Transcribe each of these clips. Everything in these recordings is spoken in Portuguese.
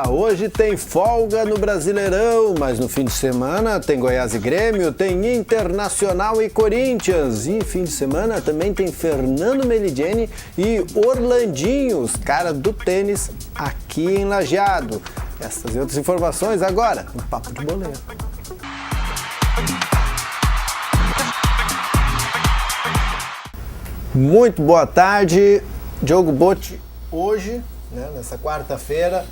Hoje tem folga no Brasileirão, mas no fim de semana tem Goiás e Grêmio, tem Internacional e Corinthians. E fim de semana também tem Fernando Melidieni e Orlandinho, os caras do tênis aqui em Lajeado. Essas e outras informações agora no Papo de Boleiro. Muito boa tarde, Diogo Botti. Hoje, nessa quarta-feira,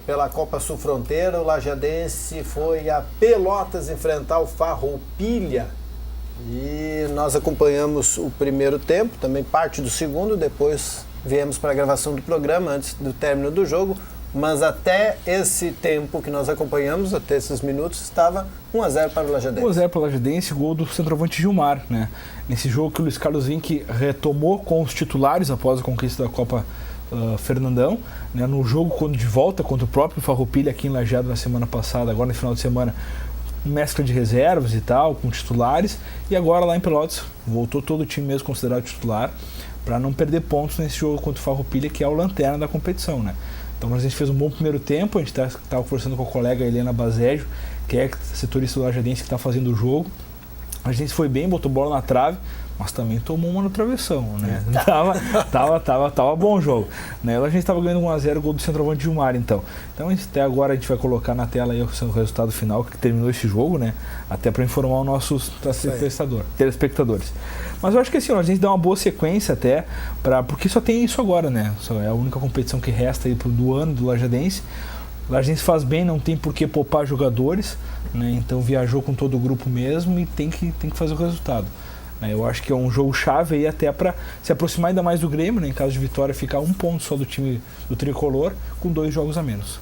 pela Copa Sul Fronteira, o lajadense foi a Pelotas enfrentar o Farroupilha e nós acompanhamos o primeiro tempo, também parte do segundo, depois viemos para a gravação do programa antes do término do jogo, mas até esse tempo que nós acompanhamos, até esses minutos, estava 1-0 para o Lajadense. 1-0 para o Lajadense, gol do centroavante Gilmar, né? Nesse jogo que o Luiz Carlos Vinck retomou com os titulares após a conquista da Copa Fernandão, né? No jogo quando de volta contra o próprio Farroupilha aqui em Lajeado na semana passada, agora no final de semana, mescla de reservas e tal, com titulares, e agora lá em Pelotas voltou todo o time mesmo considerado titular para não perder pontos nesse jogo contra o Farroupilha, que é o lanterna da competição, né? Então a gente fez um bom primeiro tempo, a gente estava conversando com a colega Helena Bazejo, que é setorista do Lajadense que está fazendo o jogo. A gente foi bem, botou bola na trave, mas também tomou uma no travessão, né? Tava bom o jogo. Né? A gente estava ganhando 1-0, gol do centroavante Gilmar, então. Então até agora a gente vai colocar na tela aí o resultado final que terminou esse jogo, né? Até para informar os nossos telespectadores. Mas eu acho que assim, a gente dá uma boa sequência até, porque só tem isso agora, né? Só é a única competição que resta aí do ano do Lajadense. O Lajadense faz bem, não tem por que poupar jogadores, né? Então viajou com todo o grupo mesmo e tem que fazer o resultado. Eu acho que é um jogo chave aí até para se aproximar ainda mais do Grêmio, né? Em caso de vitória, ficar um ponto só do time do Tricolor, com 2 jogos a menos.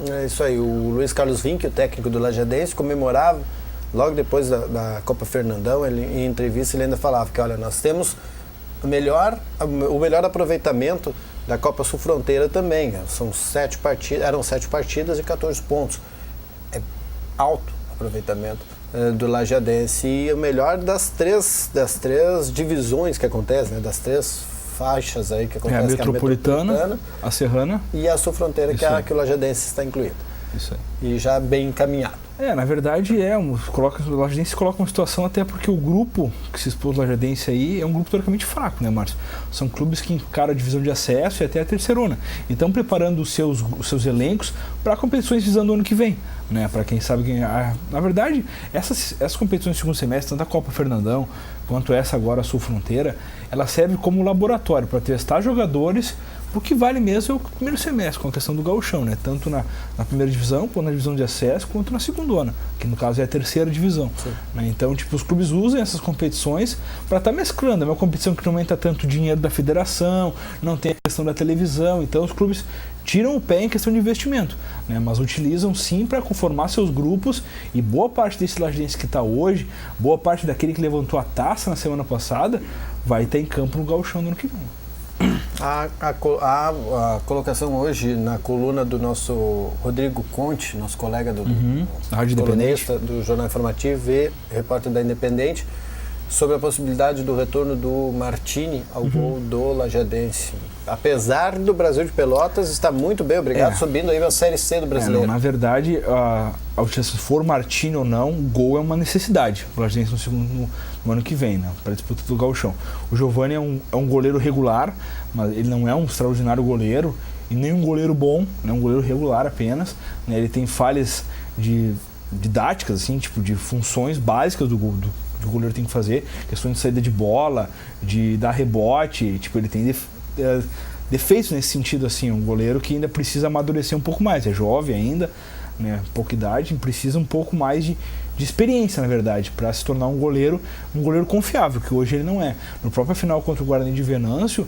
É isso aí, o Luiz Carlos Vinck, o técnico do Lajadense, comemorava logo depois da Copa Fernandão. Em entrevista ele ainda falava que, olha, nós temos o melhor aproveitamento da Copa Sul Fronteira também. Eram 7 partidas e 14 pontos. É alto aproveitamento do Lajadense e o melhor das três divisões que acontecem, né? Das 3 faixas aí que acontecem, a Metropolitana, a Serrana e a Sul Fronteira, que o Lajadense está incluído. Isso aí. E já bem encaminhado. Na verdade o Lajadense coloca uma situação até porque o grupo que se expôs o Lajadense aí é um grupo teoricamente fraco, né, Márcio? São clubes que encaram a divisão de acesso e até a terceirona. Então preparando os seus elencos para competições visando o ano que vem, né? Para quem sabe ganhar. Na verdade, essas competições de segundo semestre, tanto a Copa Fernandão quanto essa agora a Sul Fronteira, ela serve como laboratório para testar jogadores. O que vale mesmo é o primeiro semestre, com a questão do gauchão, né? Tanto na primeira divisão, quanto na divisão de acesso, quanto na segundona, que no caso é a terceira divisão. Né? Então, os clubes usam essas competições para estar mesclando. É uma competição que não aumenta tanto dinheiro da federação, não tem a questão da televisão, então os clubes tiram o pé em questão de investimento, né? Mas utilizam sim para conformar seus grupos, e boa parte desse lajadense que está hoje, boa parte daquele que levantou a taça na semana passada, vai estar em campo no gauchão no ano que vem. A colocação hoje na coluna do nosso Rodrigo Conte, nosso colega do colunista do Jornal Informativo e repórter da Independente, sobre a possibilidade do retorno do Martini ao gol do Lajadense. Apesar do Brasil de Pelotas estar muito bem, obrigado, subindo aí a Série C do Brasileiro. Na verdade, se for Martini ou não, o gol é uma necessidade para o Lajadense no ano que vem, né, para a disputa do gauchão. O Giovani é um goleiro regular, mas ele não é um extraordinário goleiro e nem um goleiro bom, é um goleiro regular apenas, né? Ele tem falhas didáticas, assim, de funções básicas do que o goleiro tem que fazer, questões de saída de bola, de dar rebote, ele tem defeitos nesse sentido, assim, um goleiro que ainda precisa amadurecer um pouco mais, é jovem ainda, né, pouca idade, precisa um pouco mais de experiência, na verdade, para se tornar um goleiro confiável, que hoje ele não é. No próprio final contra o Guarani de Venâncio,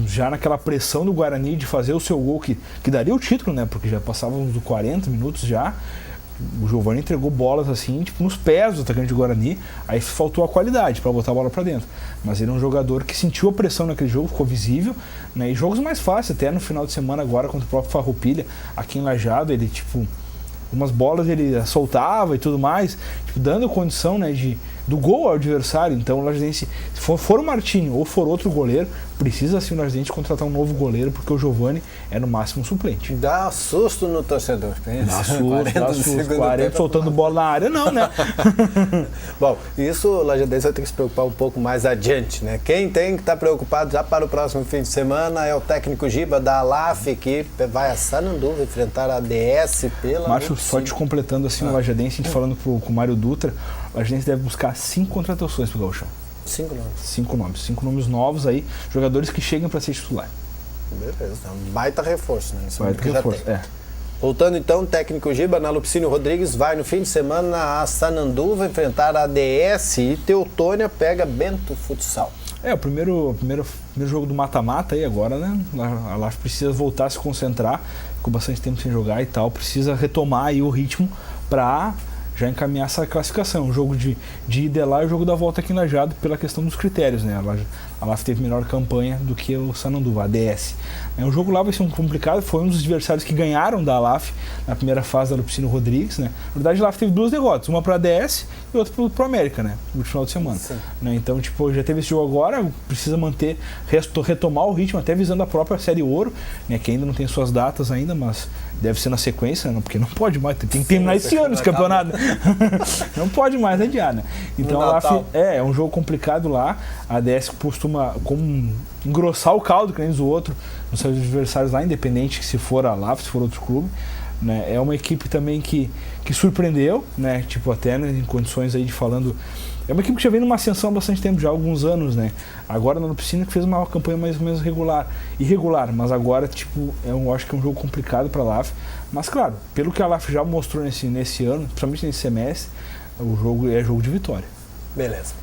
já naquela pressão do Guarani de fazer o seu gol que daria o título, né, porque já passávamos dos 40 minutos já, o Giovani entregou bolas assim, nos pés do atacante de Guarani, aí faltou a qualidade para botar a bola para dentro. Mas ele é um jogador que sentiu a pressão naquele jogo, ficou visível, né? E jogos mais fáceis, até no final de semana agora contra o próprio Farroupilha, aqui em Lajeado, ele umas bolas ele soltava e tudo mais, dando condição, né, de do gol ao adversário. Então o Lajadense, se for o Martinho ou for outro goleiro, precisa sim o Lajadense contratar um novo goleiro, porque o Giovani é no máximo suplente. Dá susto no torcedor. Dá susto, 40 soltando bola na área, não, né? Bom, isso o Lajadense vai ter que se preocupar um pouco mais adiante, né? Quem tem que estar preocupado já para o próximo fim de semana é o técnico Giba da Alaf, que vai a Sananduva enfrentar a ADS pela... Márcio, só te completando assim o Lajadense, a gente falando com o Mário Dutra, o Lajadense deve buscar 5 contratações pro Gauchão. 5 nomes. 5 nomes. 5 nomes novos aí, jogadores que chegam para ser titular. Beleza, um baita reforço, né? Baita reforço, Voltando então, o técnico Giba, na Lupicínio Rodrigues, vai no fim de semana a Sananduva enfrentar a ADS e Teutônia pega Bento Futsal. O primeiro jogo do mata-mata aí agora, né? A LAF precisa voltar a se concentrar, com bastante tempo sem jogar e tal, precisa retomar aí o ritmo para já encaminhar essa classificação. O jogo de ida lá e o jogo da volta aqui em Lajeado pela questão dos critérios, né? A LAF teve melhor campanha do que o Sananduva, a ADS. O jogo lá vai ser um complicado, foi um dos adversários que ganharam da LAF na primeira fase da Lupicínio Rodrigues, né? Na verdade, a LAF teve 2 derrotas, uma para a ADS e outra para o América, né? No final de semana. Né? Então, já teve esse jogo agora, precisa retomar o ritmo, até visando a própria Série Ouro, né? Que ainda não tem suas datas ainda, mas deve ser na sequência, né? Porque não pode mais, tem que terminar esse ano esse campeonato. Não pode mais adiar, né? Então, a LAF é um jogo complicado lá, a ADS costuma engrossar o caldo, que nem diz o outro, nos seus adversários lá, independente se for a LAF, se for outro clube, né? É uma equipe também que surpreendeu, né? Tipo, até né, em condições aí de falando, é uma equipe que já vem numa ascensão há bastante tempo, já há alguns anos, né? Agora na Lupicínio que fez uma campanha mais ou menos irregular, mas agora, tipo, eu acho que é um jogo complicado para a LAF, mas claro, pelo que a LAF já mostrou nesse ano, principalmente nesse semestre, o jogo é jogo de vitória. Beleza.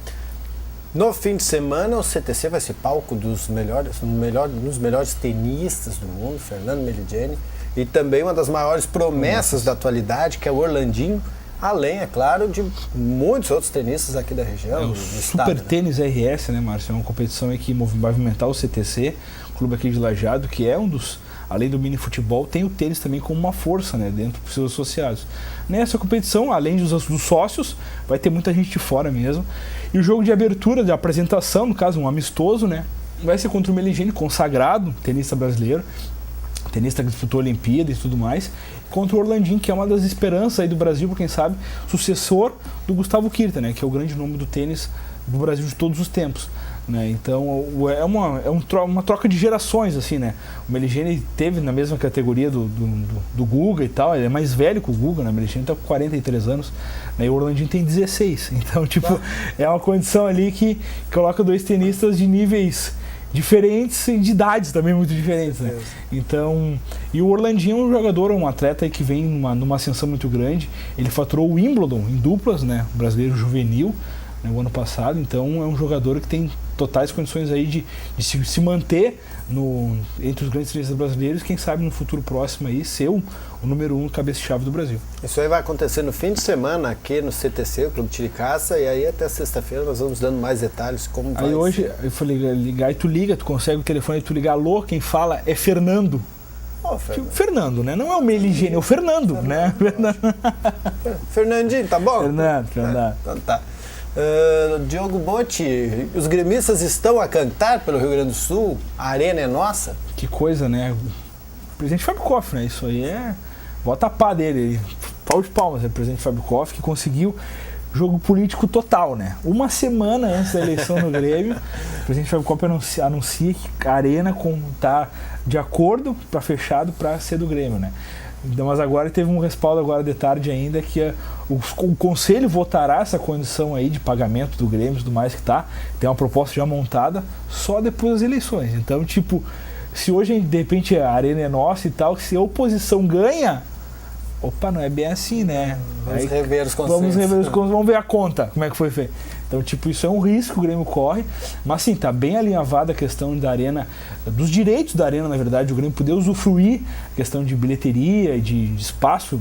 No fim de semana, o CTC vai ser palco dos melhores tenistas do mundo, Fernando Melidiani, e também uma das maiores promessas da atualidade, que é o Orlandinho, além, é claro, de muitos outros tenistas aqui da região. O Super Tênis RS, né, Márcio? É uma competição aí que vai movimentar o CTC, clube aqui de Lajeado, que é um dos, além do mini futebol, tem o tênis também como uma força, né, dentro dos seus associados. Nessa competição, além dos sócios, vai ter muita gente de fora mesmo. E o jogo de abertura, de apresentação, no caso um amistoso, né, vai ser contra o Meligeni, consagrado, tenista brasileiro, tenista que disputou a Olimpíada e tudo mais, contra o Orlandinho, que é uma das esperanças aí do Brasil, por quem sabe, sucessor do Gustavo Kirta, né, que é o grande nome do tênis do Brasil de todos os tempos. Né? Então é uma troca de gerações, assim, né? O Meligeni teve na mesma categoria do Guga e tal, ele é mais velho que o Guga, né? O Meligeni está com 43 anos, né? E o Orlandinho tem 16, então tipo, é uma condição ali que coloca 2 tenistas de níveis diferentes e de idades também muito diferentes, né? Então, e o Orlandinho é um jogador, um atleta que vem numa ascensão muito grande, ele faturou o Wimbledon em duplas, né? O brasileiro juvenil, o ano passado, então é um jogador que tem totais condições aí de se manter entre os grandes tenistas brasileiros, quem sabe no futuro próximo aí ser o número 1 cabeça-chave do Brasil. Isso aí vai acontecer no fim de semana aqui no CTC, o Clube Tiricaça, e aí até sexta-feira nós vamos dando mais detalhes como vai. Aí hoje eu falei ligar e tu liga, tu consegue o telefone e tu ligar, alô, quem fala é Fernando. Fernando, né? Não é o Meligeni, é o Fernando, né? Fernandinho, tá bom? Fernando. Então tá. Diogo Botti, os gremistas estão a cantar pelo Rio Grande do Sul, a arena é nossa? Que coisa, né? O presidente Fábio Koff, né? Isso aí é... Bota a pá dele, pau de palmas, é o presidente Fábio Koff, que conseguiu jogo político total, né? Uma semana antes da eleição no Grêmio, o presidente Fábio Koff anuncia que a arena está de acordo para fechado para ser do Grêmio, né? Mas agora teve um respaldo agora de tarde ainda que o Conselho votará essa condição aí de pagamento do Grêmio e tudo mais que tem uma proposta já montada só depois das eleições. Então, tipo, se hoje de repente a arena é nossa e tal, se a oposição ganha, opa, não é bem assim, né? Vamos rever os conceitos. Vamos ver a conta, como é que foi feito. Então, tipo, isso é um risco que o Grêmio corre, mas sim, tá bem alinhavada a questão da arena, dos direitos da arena, na verdade, o Grêmio poder usufruir a questão de bilheteria e de espaço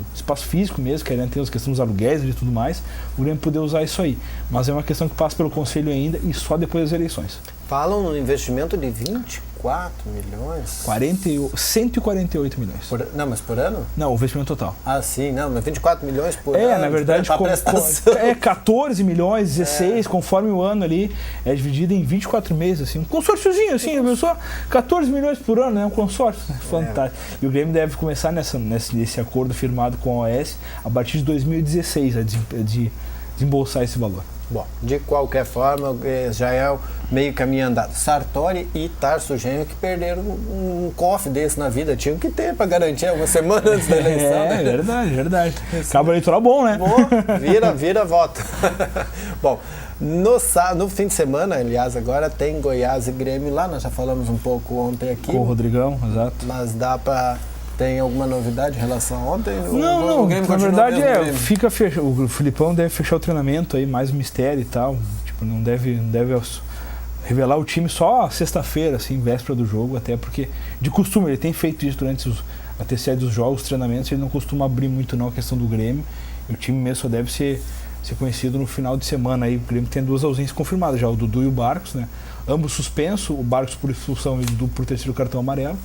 físico mesmo, que a arena tem as questões dos aluguéis e tudo mais, o Grêmio poder usar isso aí. Mas é uma questão que passa pelo Conselho ainda e só depois das eleições. Falam no investimento de 24 24 milhões? 148 milhões. Não, mas por ano? Não, o investimento total. Ah, sim, não, mas 24 milhões por ano. Na verdade, 14 milhões, 16, conforme o ano ali, é dividido em 24 meses, assim, um consórciozinho, assim, só 14 milhões por ano, né? Um consórcio, né? Fantástico. E o Grêmio deve começar nesse acordo firmado com a OAS a partir de 2016, a desembolsar esse valor. Bom, de qualquer forma, já é meio caminho andado. Sartori e Tarso Genro que perderam um cofre desse na vida, tinham que ter para garantir uma semana antes da eleição. Verdade. Cabo eleitoral bom, né? Bom, vira voto. Bom, no fim de semana, aliás, agora tem Goiás e Grêmio lá, nós já falamos um pouco ontem aqui. Com o Rodrigão, exato. Mas dá para... Tem alguma novidade em relação a ontem? Não, na verdade fica fechado. O Filipão deve fechar o treinamento aí, mais mistério e tal. Tipo, não deve revelar o time só sexta-feira, assim, véspera do jogo, até porque, de costume, ele tem feito isso durante a TCE dos jogos, os treinamentos, ele não costuma abrir muito não a questão do Grêmio. E o time mesmo só deve ser conhecido no final de semana aí. O Grêmio tem 2 ausências confirmadas já, o Dudu e o Barcos, né? Ambos suspensos, o Barcos por expulsão e o Dudu por terceiro cartão amarelo.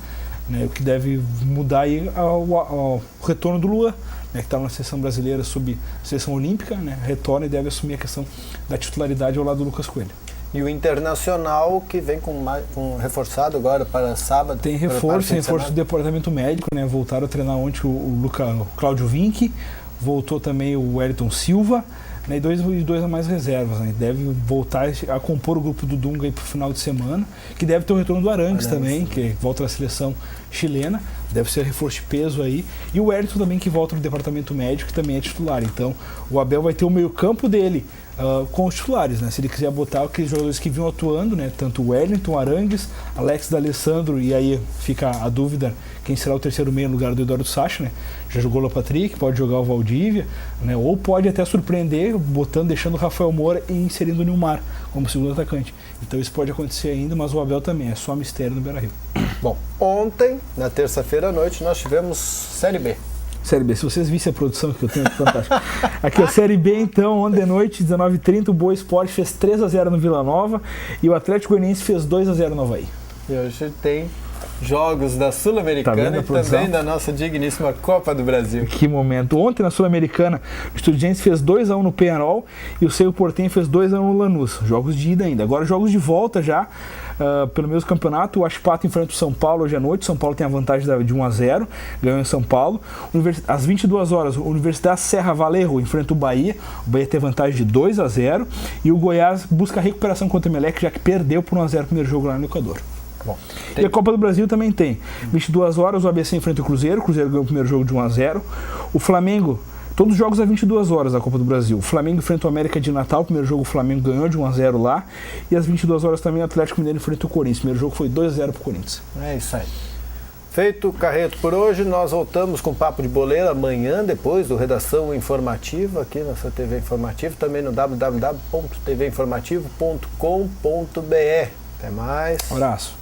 Né, o que deve mudar aí o retorno do Luan, né, que estava na seleção brasileira sob seleção olímpica, né, retorna e deve assumir a questão da titularidade ao lado do Lucas Coelho. E o Internacional que vem com reforçado agora para sábado. Tem reforço do departamento médico, né, voltaram a treinar ontem o Cláudio Vinck, voltou também o Wellington Silva, né, e dois a mais reservas, né, deve voltar a compor o grupo do Dunga para o final de semana, que deve ter o retorno do Arangues também, que volta da seleção chilena, deve ser reforço de peso aí, e o Wellington também que volta do departamento médico, que também é titular. Então o Abel vai ter o meio campo dele com os titulares, né? Se ele quiser botar aqueles jogadores que vinham atuando, né? Tanto o Wellington, Arangues, Alex D'Alessandro, e aí fica a dúvida quem será o terceiro meio no lugar do Eduardo Sacha, né? Já jogou o Patrick, pode jogar o Valdívia, né? Ou pode até surpreender, deixando o Rafael Moura e inserindo o Nilmar como segundo atacante. Então isso pode acontecer ainda, mas o Abel também, é só mistério no Beira-Rio. Bom, ontem, na terça-feira à noite, nós tivemos Série B. Série B, se vocês vissem a produção que eu tenho, é fantástico. Aqui, a Série B, então, ontem de noite, 19h30, o Boa Esporte fez 3-0 no Vila Nova e o Atlético Goianiense fez 2-0 no Avaí. E hoje tem jogos da Sul-Americana e também da nossa digníssima Copa do Brasil. Que momento. Ontem, na Sul-Americana, o Estudiantes fez 2-1 no Peñarol e o Cerro Porteño fez 2-1 no Lanús. Jogos de ida ainda. Agora, jogos de volta já. Pelo mesmo campeonato, o Achipato enfrenta o São Paulo hoje à noite. São Paulo tem a vantagem de 1-0, ganhou em São Paulo. Às 22 horas, a Universidade Serra Valerro enfrenta o Bahia. O Bahia tem vantagem de 2-0. E o Goiás busca a recuperação contra o Emelec, já que perdeu por 1-0 o primeiro jogo lá no Equador. Bom, e a Copa do Brasil também tem. 22 horas, o ABC enfrenta o Cruzeiro ganhou o primeiro jogo de 1-0. O Flamengo, todos os jogos às 22 horas da Copa do Brasil. O Flamengo enfrenta o América de Natal, o primeiro jogo o Flamengo ganhou de 1-0 lá. E às 22 horas também o Atlético Mineiro enfrenta o Corinthians. O primeiro jogo foi 2-0 pro Corinthians. É isso aí. Feito o Carreto por hoje, nós voltamos com Papo de Boleiro amanhã, depois do Redação Informativa, aqui na sua TV Informativo, também no www.tvinformativo.com.br. Até mais. Um abraço.